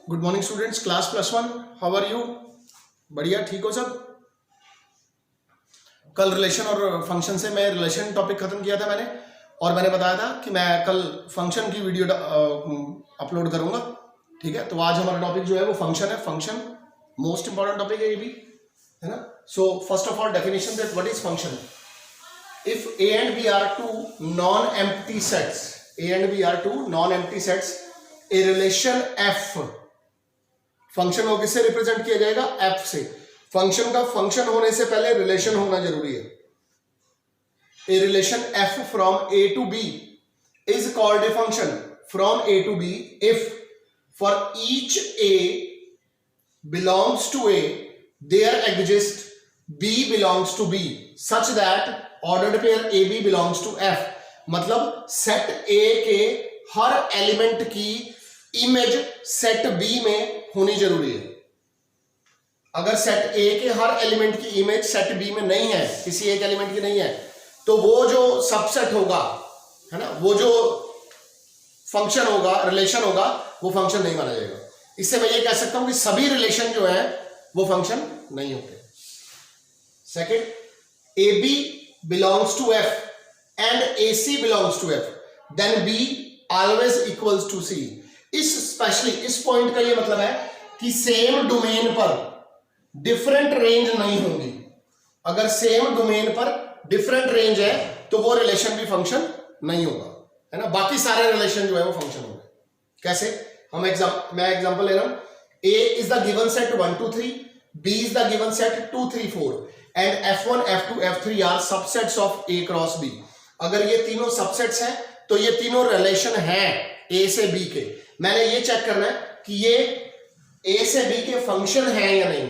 Good morning students, class +1, how are you? बढ़िया, ठीक हो सब? कल रिलेशन और फंक्शन से मैं रिलेशन टॉपिक खत्म किया था मैंने, और मैंने बताया था कि मैं कल फंक्शन की वीडियो अपलोड करूंगा। ठीक है, तो आज हमारा टॉपिक जो है वो फंक्शन है। फंक्शन मोस्ट इंपॉर्टेंट टॉपिक है ये भी, है ना। So first of all definition that what is function. If a and b are two non-empty sets, a and b are two non-empty sets, a relation f, function को किससे represent किया जाएगा? F से। फंक्शन का function होने से पहले relation होना जरूरी है। A relation f from A to B is called a function from A to B if for each a belongs to A there exist b belongs to B such that ordered pair a B belongs to f. मतलब set A के हर element की image set B में होनी जरूरी है। अगर set A के हर एलिमेंट की इमेज सेट बी में नहीं है, किसी एक एलिमेंट की नहीं है, तो वो जो सबसेट होगा, है ना, वो जो फंक्शन होगा, रिलेशन होगा, वो फंक्शन नहीं माना जाएगा। इससे मैं ये कह सकता हूं कि सभी रिलेशन जो है वो फंक्शन नहीं होते। Second, A B belongs to F and A C belongs to F, then B always equals to C. Especially इस पॉइंट का ये मतलब है कि सेम डोमेन पर डिफरेंट रेंज नहीं होंगी। अगर सेम डोमेन पर डिफरेंट रेंज है तो वो रिलेशन भी फंक्शन नहीं होगा, है ना। बाकी सारे रिलेशन जो है वो फंक्शन होंगे। कैसे? मैं एग्जांपल ले रहा हूं। A is the given set 1 2 3, B is the given set 2 3 4 and f1 f2 f3 are subsets of a cross b। अगर ये तीनों सबसेट्स हैं तो ये तीनों रिलेशन हैं a से b के। मैंने ये चेक करना है कि ये a से b के फंक्शन है या नहीं।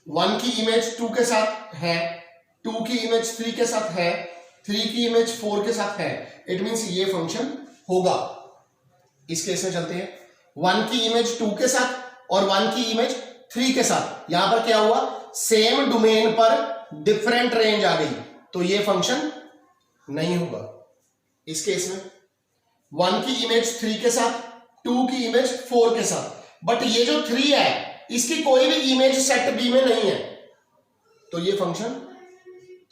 1 की इमेज 2 के साथ है, 2 की इमेज 3 के साथ है, 3 की इमेज 4 के साथ है, इट मींस ये फंक्शन होगा। इस केस में चलते हैं। 1 की इमेज 2 के साथ और 1 की इमेज 3 के साथ, यहां पर क्या हुआ? सेम डोमेन पर डिफरेंट रेंज आ गई, तो ये फंक्शन नहीं होगा। इस केस में 1 की इमेज 3 के साथ, 2 की इमेज 4 के साथ, बट ये जो 3 है इसकी कोई भी इमेज सेट बी में नहीं है, तो ये फंक्शन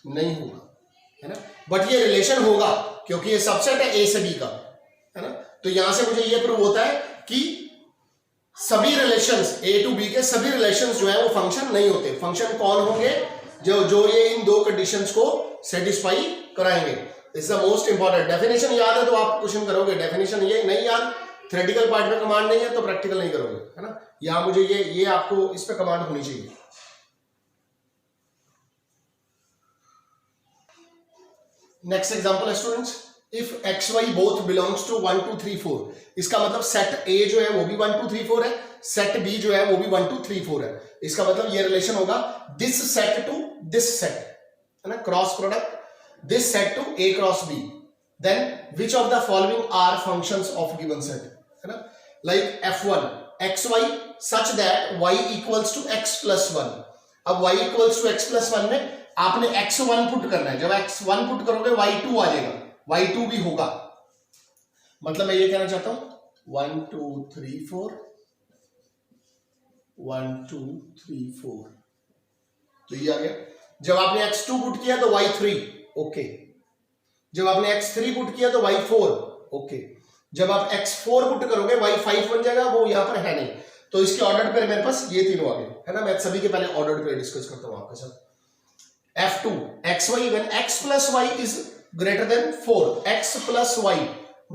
नहीं होगा, है ना। बट ये रिलेशन होगा क्योंकि ये सबसेट है ए से बी का, है ना। तो यहां से मुझे ये प्रूव होता है कि सभी रिलेशंस ए टू बी के सभी रिलेशंस जो है वो फंक्शन नहीं होते। फंक्शन कौन होंगे? जो ये इन दो कंडीशंस को सेटिस्फाई कराएंगे। It's the most important. Definition याद है तो आप क्वेश्चन करोगे, डेफिनेशन ये नहीं याद, थ्योरेटिकल पार्ट में कमांड नहीं है तो प्रैक्टिकल नहीं करोगे, है ना। यहां मुझे ये आपको इस पे कमांड होनी चाहिए। नेक्स्ट एग्जांपल है students, if X Y both belongs to 1 2 3 4। इसका मतलब सेट ए जो है वो भी 1 2 3 4 है, सेट बी जो है वो भी 1 2 3 4 है। इसका मतलब ये रिलेशन होगा this set to this set, है ना, cross product this set to A cross B, then which of the following are functions of given set, है ना। Like f1 xy such that y equals to x plus 1। अब y equals to x plus 1 में आपने x1 put करना है। जब x1 put करोगे y2 आ जाएगा, y2 भी होगा। मतलब मैं ये कहना चाहता हूं 1 2 3 4 1 2 3 4, तो ये आ गया। जब आपने x2 पुट किया तो y3 ओके। जब आपने x3 पुट किया तो y4 ओके। जब आप x4 पुट करोगे y5 बन जाएगा, वो यहां पर है नहीं, तो इसके ऑर्डर पे मेरे पास ये तीनों आ गए, है ना। मैं सभी के पहले ऑर्डर पे डिस्कस करता हूं आपके साथ। f2 xy when x plus y is greater than 4, x plus y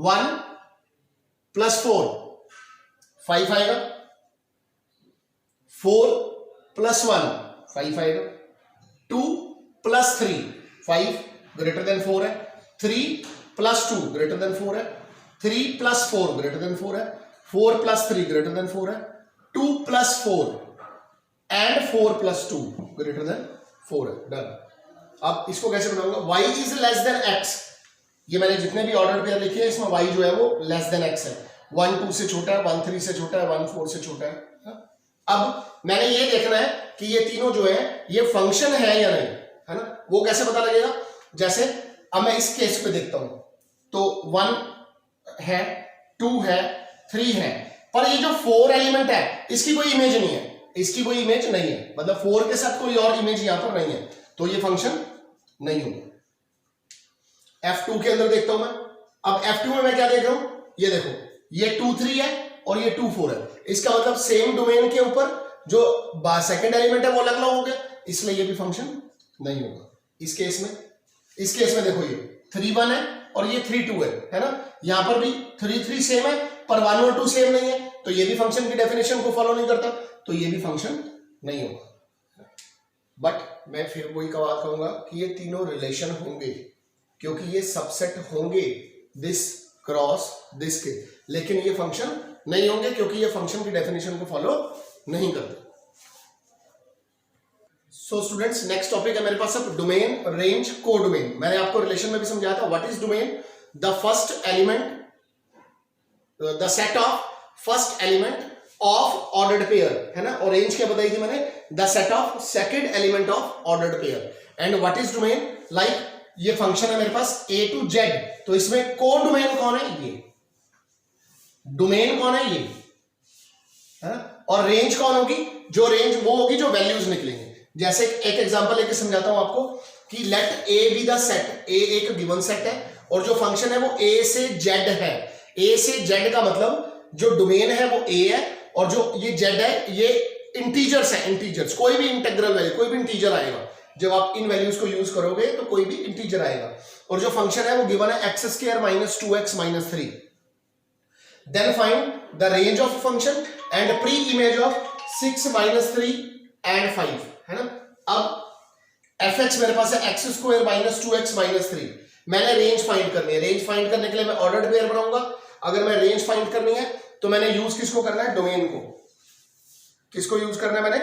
1 plus 4 5 आएगा, 4 plus 1 5 आएगा, 2 plus 3 5 greater than 4 है, 3 plus 2 greater than 4 है, 3 plus 4 greater than 4 है, 4 plus 3 greater than 4 है, 2 plus 4 and 4 plus 2 greater than 4 है। Done. अब इसको कैसे बनाऊंगा? y is less than x। ये मैंने जितने भी ऑर्डर पेयर लिखे हैं इसमें y जो है वो लेस देन x है। 1 2 से छोटा है, 1 3 से छोटा है, 1 4 से छोटा है। अब मैंने ये देखना है कि ये तीनों जो है ये फंक्शन है या नहीं, है ना। वो कैसे पता लगेगा? जैसे अब मैं इस केस पे देखता हूं तो 1 है, 2 है, 3 है, पर ये जो 4 एलिमेंट है इसकी कोई इमेज नहीं है, इसकी कोई इमेज नहीं है, मतलब 4 के साथ कोई और इमेज यहां पर नहीं है, तो ये फंक्शन नहीं होगा। F2 के अंदर देखता हूं मैं, अब F2 में मैं क्या देख रहा हूं, ये देखो ये 2 3 है और ये 2 4 है, इसका मतलब सेम डोमेन के ऊपर जो सेकंड एलिमेंट है वो अलग अलग हो गया, इसलिए ये भी फंक्शन नहीं होगा। इस केस में देखो ये 3 1 है और ये 3 2 है ना, यहां पर भी 3 3 सेम है पर 1 और 2 सेम नहीं है, तो ये भी फंक्शन की डेफिनेशन को फॉलो नहीं करता, तो ये भी फंक्शन नहीं होगा। बट मैं फिर वही बात कहूंगा कि ये तीनों रिलेशन होंगे क्योंकि ये सबसेट होंगे दिस क्रॉस दिस के, लेकिन ये फंक्शन नहीं होंगे क्योंकि ये फंक्शन की डेफिनेशन को फॉलो नहीं करते। सो स्टूडेंट्स, नेक्स्ट टॉपिक है मेरे पास अब डोमेन, रेंज, को डोमेन। मैंने आपको रिलेशन में भी समझाया था what is domain, the first element, the set of first element of ordered pair, है ना, और रेंज क्या बताई थी मैंने, the set of second element of ordered pair. And what is domain, like ये फंक्शन है मेरे पास A to Z, तो इसमें को डोमेन कौन है, ये डोमेन कौन है, ये है ना, और रेंज कौन होगी, जो रेंज वो होगी जो वैल्यूज निकलेंगे। जैसे एक एग्जांपल लेके समझाता हूं आपको कि let A B the set, A एक गिवन सेट है और जो फंक्शन है वो A से Z है। A से Z का मतलब जो डोमेन है वो A है और जो ये Z है ये इंटीजर्स है, इंटीजर्स, कोई भी इंटीग्रल वैल्यू, कोई भी इंटीजर आएगा, जब आप इन वैल्यूज को यूज करोगे तो कोई भी इंटीजर आएगा, और जो फंक्शन है वो गिवन है x square minus 2x minus 3। Then find the range of function and pre image of 6 minus 3 and 5, है ना। अब fx मेरे पास है x square minus 2x minus 3, मैंने रेंज फाइंड करनी है। रेंज फाइंड करने के लिए मैं ऑर्डर्ड पेयर बनाऊंगा। अगर मैं रेंज फाइंड करनी है तो मैंने यूज किसको करना है, डोमेन को। किसको यूज करना है मैंने,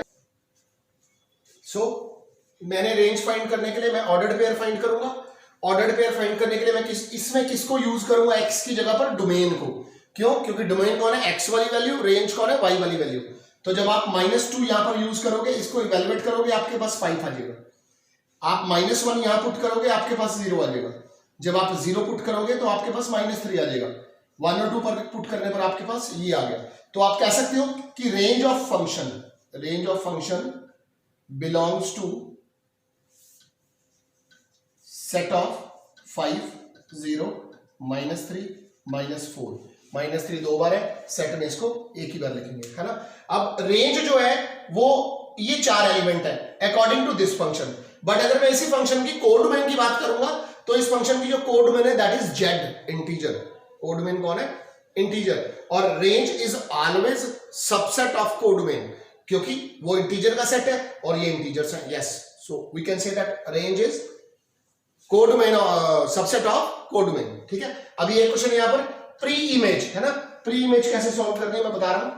मैंने रेंज फाइंड करने के लिए मैं ऑर्डर्ड पेयर फाइंड करूंगा। ऑर्डर्ड पेयर फाइंड करने के लिए मैं इसमें किसको यूज करूंगा, x की जगह पर डोमेन को। क्यों, क्योंकि डोमेन कौन है, x वाली वैल्यू, रेंज कौन है, y वाली वैल्यू। तो जब आप -2 यहां पर यूज करोगे, इसको इवेलुएट करोगे, आपके पास 5 आ जाएगा। आप -1 यहां पुट करोगे, आपके पास 0 आ जाएगा। जब आप 0 पुट करोगे तो आपके पास -3 आ जाएगा। 1 और 2 पर पुट करने पर आपके पास ये आ गया। तो आप कह सकते हो कि range of function belongs to set of 5 0 -3 -4। -3 2 बार है, सेट में इसको एक ही बार लिखेंगे, है ना। अब रेंज जो है वो ये 4 एलिमेंट है according to this function. But अगर मैं इसी फंक्शन की कोड डोमेन की बात करूंगा तो इस फंक्शन की जो कोड डोमेन है that is Z, integer. Code domain कौन है, इंटीजर। और range is always subset of code domain, क्योंकि वो इंटीजर का सेट है और ये इंटीजर्स है। Yes, so we can say that range is codomain, subset of codomain. ठीक है। अभी एक क्वेश्चन यहां पर प्री इमेज, है ना। प्री इमेज कैसे सॉल्व करनी है मैं बता रहा हूं।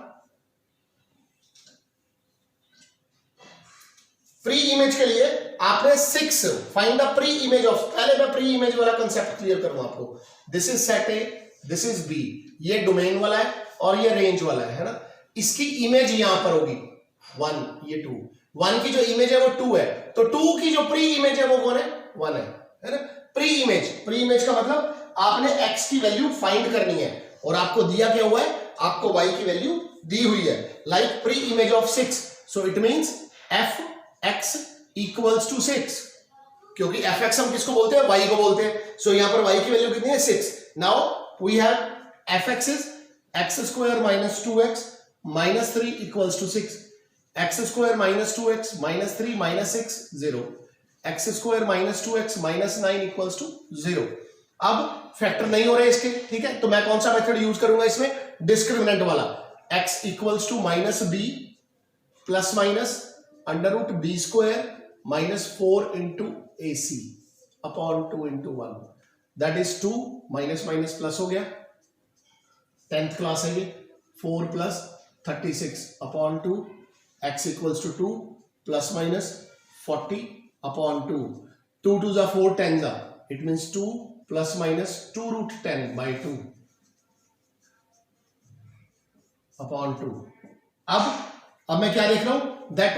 प्री इमेज के लिए आपने 6 find the pre image of, पहले मैं प्री इमेज वाला कंसेप्ट क्लियर करूंगा आपको। This is set A, this is B, ये डोमेन वाला है और ये रेंज वाला है ना। इसकी इमेज यहां पर होगी 1, ये 2। 1 की जो इमेज है वो 2 है, तो 2 की जो प्री इमेज है वो कौन है, 1 है ना। प्री इमेज का मतलब आपने x की वैल्यू फाइंड करनी है और आपको दिया क्या हुआ है, आपको y की वैल्यू दी हुई है। Like pre image of 6, so it means fx equals to 6, क्योंकि fx हम किसको बोलते हैं, y को बोलते हैं। सो यहां पर y की वैल्यू कितनी है, 6। Now we have fx is x square minus 2x minus 3 equals to 6। x square minus 2x minus 3 minus 6 0, x square minus 2x minus 9 equals to 0। अब फैक्टर नहीं हो रहे इसके, ठीक है, तो मैं कौन सा मेथड यूज करूंगा इसमें, डिस्क्रिमिनेंट वाला। x equals to minus b plus minus under root B square minus 4 into AC upon 2 into 1, that is 2 minus minus plus हो गया, 10th क्लास है ये। 4 plus 36 upon 2, x equals to 2 plus minus 40 upon 2, 2 2 जा 4 10 जा, it means 2 plus minus 2 root 10 by 2 upon 2। अब मैं क्या देख रहा हूं, that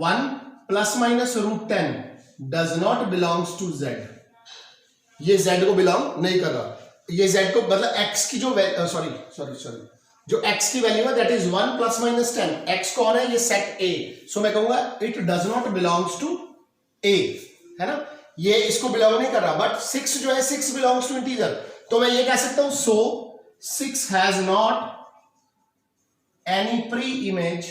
1 plus minus root 10 does not belongs to z। ये z को बिलोंग नहीं कर रहा। ये z को मतलब x की जो जो x की वैल्यू है that is 1 plus minus 10। x कौन है? ये सेट A, सो मैं कहूंगा it does not belongs to A, है ना, ये इसको बिलोंग नहीं कर रहा। बट 6 जो है 6 बिलोंग्स टू इंटीजर, तो मैं ये कह सकता हूं सो 6 has not any pre image.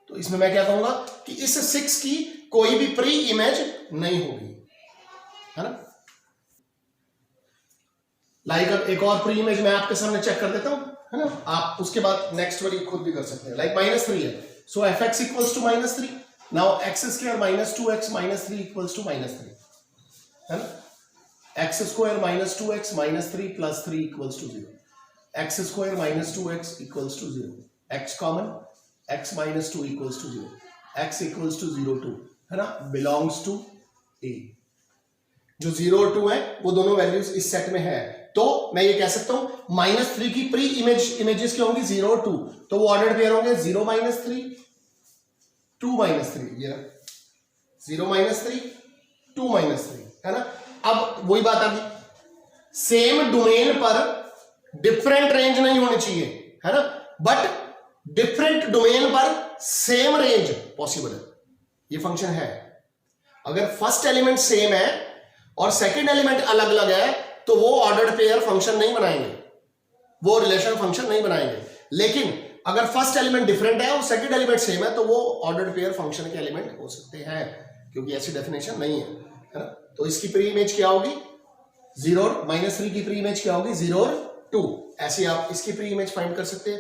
तो इसमें मैं क्या कहूंगा कि इस 6 की कोई भी प्री इमेज नहीं होगी, है ना। लाइक एक और प्री इमेज मैं आपके सामने चेक कर देता हूं, है ना, आप उसके बाद नेक्स्ट वाली खुद भी कर सकते हैं। लाइक -3 है, so fx equals to -3। Now x square minus 2x minus 3 equals to -3, है ना। x square minus 2x minus 3 plus 3 equals to 0। x square minus 2x equals to 0, x common, x minus 2 equals to 0, x equals to 0 2, है ना, belongs to A। जो 0 और 2 है वो दोनों values इस सेट में है, तो मैं ये कह सकता हूं -3 की प्री इमेजेस क्या होंगी? 0 और 2, तो वो ऑर्डर्ड पेयर होंगे 0 -3 2 -3, ये 0 -3 2 -3, है ना। अब वही बात आ गई, सेम डोमेन पर डिफरेंट रेंज नहीं होनी चाहिए, है ना, बट डिफरेंट डोमेन पर सेम रेंज पॉसिबल है। ये फंक्शन है। अगर फर्स्ट एलिमेंट सेम है और सेकंड एलिमेंट अलग अलग है तो वो ऑर्डर्ड पेयर फंक्शन नहीं बनाएंगे, वो रिलेशन फंक्शन नहीं बनाएंगे। लेकिन अगर फर्स्ट एलिमेंट डिफरेंट है और सेकंड एलिमेंट सेम है तो वो ऑर्डर्ड पेयर फंक्शन के एलिमेंट हो सकते हैं, क्योंकि ऐसी डेफिनेशन नहीं है ना। तो इसकी प्री इमेज क्या होगी? 0 और -3 की प्री इमेज क्या होगी? 0 और 2। ऐसे आप इसकी प्री इमेज फाइंड कर सकते हैं।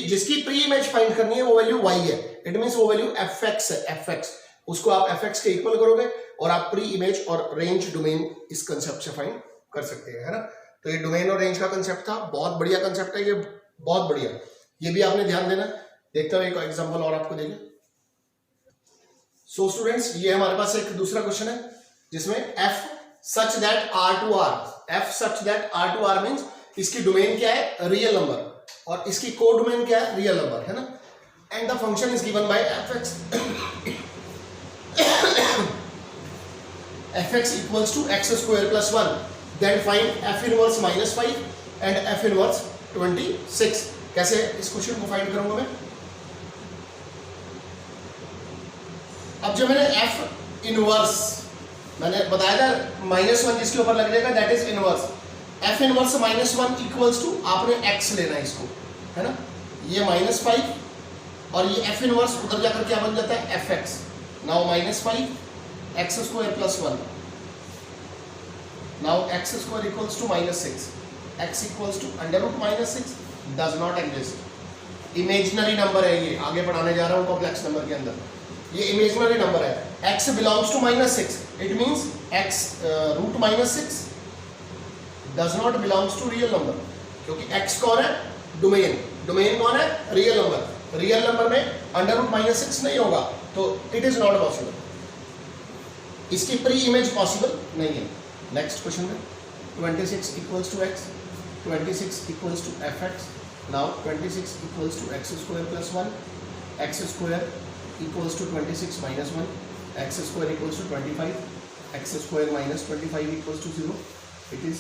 जिसकी प्री इमेज फाइंड करनी है वो वैल्यू y है, इट मींस वो वैल्यू fx है, fx, उसको आप fx के इक्वल करोगे और आप प्री इमेज और रेंज डोमेन इस कंसेप्ट से फाइंड कर सकते हैं, है ना। तो ये डोमेन और रेंज का कंसेप्ट था, बहुत बढ़िया कंसेप्ट है ये, बहुत बढ़िया। ये भी आपने ध्यान देना। देखता हूं एक एग्जांपल और आपको देंगे। सो स्टूडेंट्स, ये हमारे पास एक दूसरा क्वेश्चन है जिसमें f such that r to r, f such that r to r means इसकी डोमेन क्या है? रियल नंबर, और इसकी को डोमेन क्या है? रियल नंबर, है ना। And the function is given by fx fx equals to x square plus 1, then find f inverse -5 and f inverse 26। कैसे इस क्वेश्चन को फाइंड करूंगा मैं? अब जो मैंने f इनवर्स मैंने बताया था -1 जिसके ऊपर लग जाएगा that is inverse. f inverse -1 equals to आपने x लेना है इसको, है ना, ये -5 और ये f इनवर्स उधर जाकर क्या बन जाता है? fx। Now -5 x square plus 1, now x square equals to -6, x equals to √-6 does not exist. Imaginary number है ये, आगे पढ़ाने जा रहा हूं कॉम्प्लेक्स नंबर के अंदर। ये इमेजिनरी नंबर है, x belongs to -6, it means x √-6 does not belongs to real number, क्योंकि x कौन है? डोमेन। डोमेन कौन है? Real number. रियल नंबर में √-6 नहीं होगा, तो इट इज नॉट पॉसिबल। इसकी प्री इमेज पॉसिबल नहीं है। नेक्स्ट क्वेश्चन में 26 equals to x, 26 equals to fx। Now 26 equals to x square plus 1, x square equals to 26 minus 1, x square equals to 25, x square minus 25 equals to 0। It is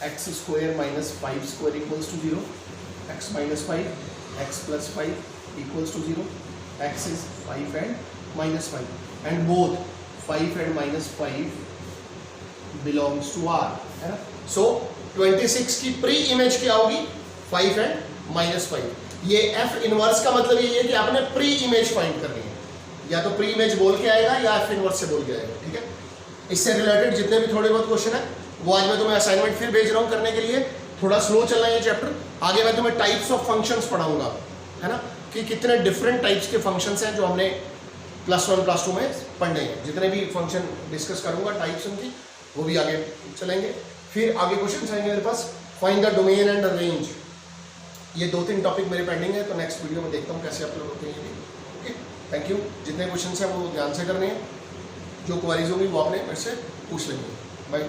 x square minus 5 square equals to 0, x minus 5, x plus 5 equals to 0, x is 5 and -5 and both 5 and -5 belongs to r, है ना। सो 26 की pre image क्या होगी? 5 and -5। ये f inverse का मतलब ये है कि आपने प्री इमेज फाइंड करनी है, या तो प्री इमेज बोल के आएगा या f इनवर्स से बोल के आएगा, ठीक है। इससे रिलेटेड जितने भी थोड़े बहुत क्वेश्चन है वो आज मैं तुम्हें असाइनमेंट फिर भेज रहा हूँ करने के लिए। थोड़ा स्लो चल रहा है ये चैप्टर, आगे मैं तुम्हें टाइप्स ऑफ फंक्शंस पढ़ाऊंगा, है ना, कि कितने डिफरेंट टाइप्स के फंक्शंस हैं जो हमने +1 +2 में पढ़ने हैं। जितने भी फंक्शन डिस्कस करूंगा टाइप्स उनकी, वो भी आगे चलेंगे। फिर आगे क्वेश्चन आएंगे मेरे पास, find the domain and the range. ये 2-3 टॉपिक मेरे पेंडिंग है, तो नेक्स्ट वीडियो में देखता हूँ कैसे अपलोड होते हैं ये भी। Okay, thank you. जितने क्वेश्चन हैं वो ध्यान से करने हैं, जो क्वारीज होंगी वो आपने मेरे से पूछ लेंगे। बाय।